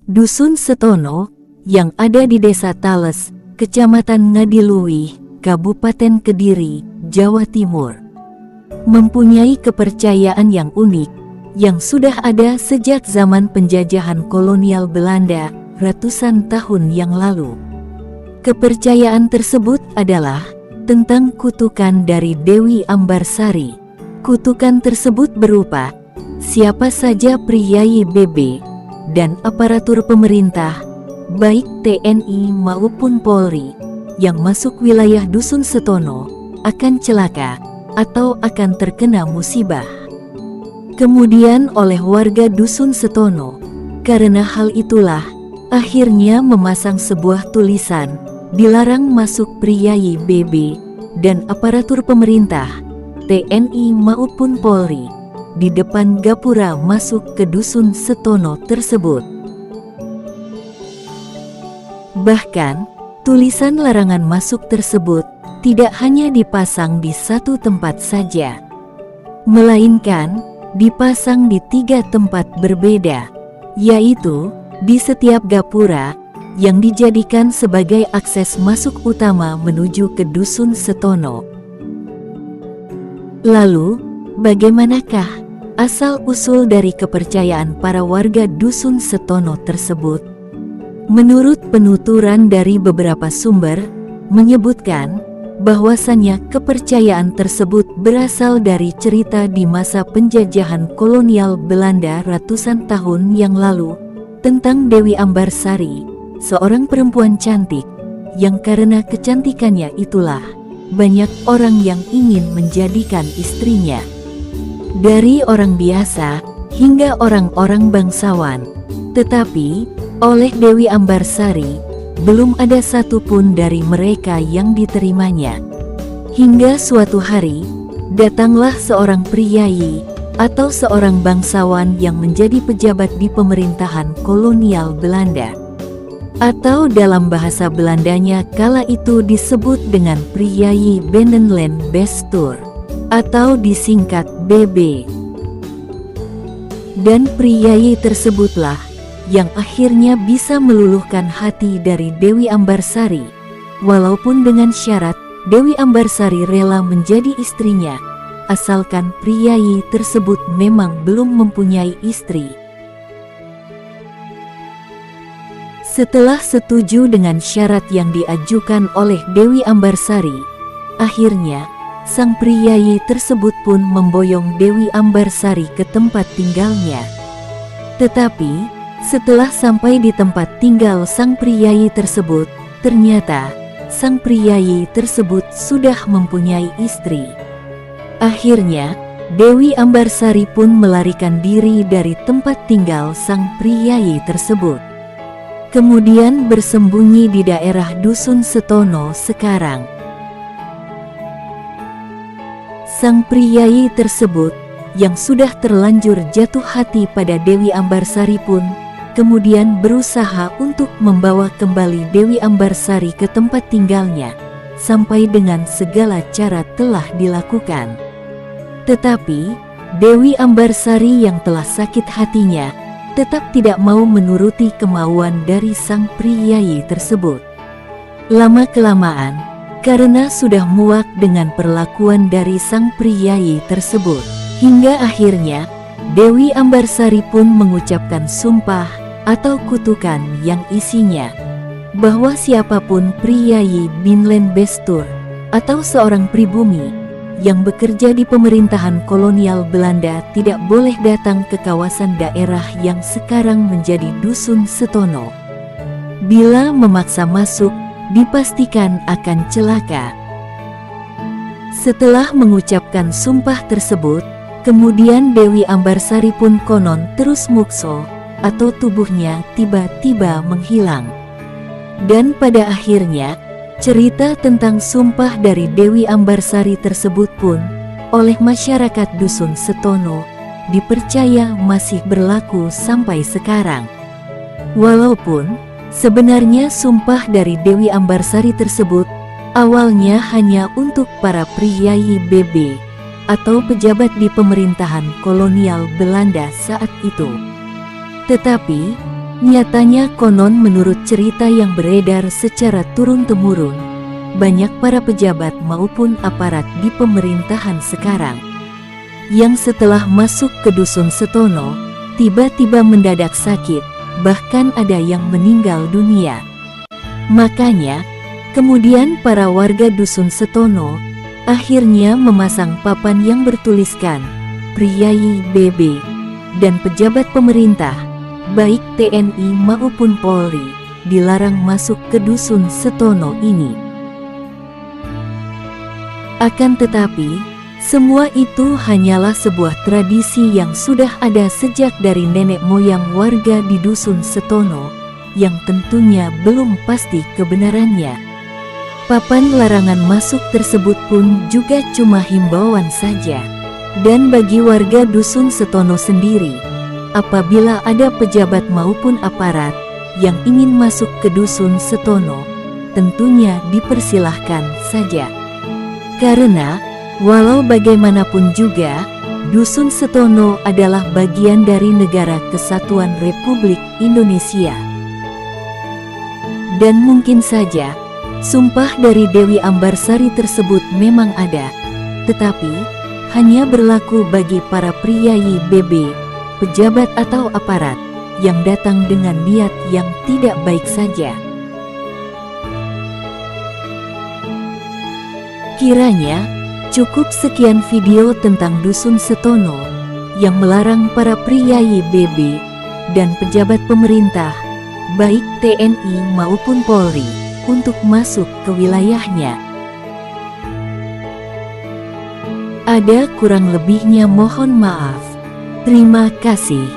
Dusun Setono, yang ada di Desa Tales, Kecamatan Ngadiluih, Kabupaten Kediri, Jawa Timur, mempunyai kepercayaan yang unik, yang sudah ada sejak zaman penjajahan kolonial Belanda ratusan tahun yang lalu. Kepercayaan tersebut adalah tentang kutukan dari Dewi Ambarsari. Kutukan tersebut berupa, siapa saja priyayi BB dan aparatur pemerintah, baik TNI maupun Polri, yang masuk wilayah Dusun Setono, akan celaka atau akan terkena musibah. Kemudian oleh warga Dusun Setono, karena hal itulah, akhirnya memasang sebuah tulisan, dilarang masuk priyayi BB dan aparatur pemerintah, TNI maupun Polri, di depan gapura masuk ke Dusun Setono tersebut. Bahkan, tulisan larangan masuk tersebut tidak hanya dipasang di satu tempat saja, melainkan dipasang di 3 tempat berbeda, yaitu di setiap gapura yang dijadikan sebagai akses masuk utama menuju ke Dusun Setono. Lalu, bagaimanakah asal-usul dari kepercayaan para warga Dusun Setono tersebut? Menurut penuturan dari beberapa sumber, menyebutkan bahwasannya kepercayaan tersebut berasal dari cerita di masa penjajahan kolonial Belanda ratusan tahun yang lalu, tentang Dewi Ambarsari, seorang perempuan cantik, yang karena kecantikannya itulah, banyak orang yang ingin menjadikan istrinya. Dari orang biasa hingga orang-orang bangsawan, tetapi oleh Dewi Ambarsari belum ada satupun dari mereka yang diterimanya. Hingga suatu hari, datanglah seorang priyayi atau seorang bangsawan yang menjadi pejabat di pemerintahan kolonial Belanda. Atau dalam bahasa Belandanya kala itu disebut dengan Priyayi Benenland Bestur, atau disingkat BB. Dan priyayi tersebutlah yang akhirnya bisa meluluhkan hati dari Dewi Ambarsari, walaupun dengan syarat Dewi Ambarsari rela menjadi istrinya, asalkan priyayi tersebut memang belum mempunyai istri. Setelah setuju dengan syarat yang diajukan oleh Dewi Ambarsari, akhirnya sang priyayi tersebut pun memboyong Dewi Ambarsari ke tempat tinggalnya. Tetapi, setelah sampai di tempat tinggal sang priyayi tersebut, ternyata sang priyayi tersebut sudah mempunyai istri. Akhirnya, Dewi Ambarsari pun melarikan diri dari tempat tinggal sang priyayi tersebut. Kemudian bersembunyi di daerah Dusun Setono sekarang. Sang priyayi tersebut, yang sudah terlanjur jatuh hati pada Dewi Ambarsari pun, kemudian berusaha untuk membawa kembali Dewi Ambarsari ke tempat tinggalnya, sampai dengan segala cara telah dilakukan. Tetapi, Dewi Ambarsari yang telah sakit hatinya, tetap tidak mau menuruti kemauan dari sang priyayi tersebut. Lama-kelamaan, karena sudah muak dengan perlakuan dari sang priyayi tersebut, hingga akhirnya Dewi Ambarsari pun mengucapkan sumpah atau kutukan yang isinya bahwa siapapun priyayi Benenland Bestur atau seorang pribumi yang bekerja di pemerintahan kolonial Belanda tidak boleh datang ke kawasan daerah yang sekarang menjadi Dusun Setono. Bila memaksa masuk, dipastikan akan celaka. Setelah mengucapkan sumpah tersebut, kemudian Dewi Ambarsari pun konon terus mukso, atau tubuhnya tiba-tiba menghilang. Dan pada akhirnya, cerita tentang sumpah dari Dewi Ambarsari tersebut pun, oleh masyarakat Dusun Setono, dipercaya masih berlaku sampai sekarang. Walaupun sebenarnya sumpah dari Dewi Ambarsari tersebut awalnya hanya untuk para priyayi BB atau pejabat di pemerintahan kolonial Belanda saat itu. Tetapi, Nyatanya konon menurut cerita yang beredar secara turun-temurun, banyak para pejabat maupun aparat di pemerintahan sekarang yang setelah masuk ke Dusun Setono, tiba-tiba mendadak sakit, bahkan ada yang meninggal dunia. Makanya, kemudian para warga Dusun Setono akhirnya memasang papan yang bertuliskan, Priyayi BB dan pejabat pemerintah, baik TNI maupun Polri, dilarang masuk ke Dusun Setono ini. Akan tetapi, semua itu hanyalah sebuah tradisi yang sudah ada sejak dari nenek moyang warga di Dusun Setono, yang tentunya belum pasti kebenarannya. Papan larangan masuk tersebut pun juga cuma himbauan saja. Dan bagi warga Dusun Setono sendiri, apabila ada pejabat maupun aparat yang ingin masuk ke Dusun Setono, tentunya dipersilahkan saja. Karena, walau bagaimanapun juga, Dusun Setono adalah bagian dari Negara Kesatuan Republik Indonesia. Dan mungkin saja, sumpah dari Dewi Ambarsari tersebut memang ada, tetapi hanya berlaku bagi para priyayi BB, pejabat atau aparat, yang datang dengan niat yang tidak baik saja. Kiranya, cukup sekian video tentang Dusun Setono, yang melarang para priyayi BB, dan pejabat pemerintah, baik TNI maupun Polri, untuk masuk ke wilayahnya. Ada kurang lebihnya mohon maaf. Terima kasih.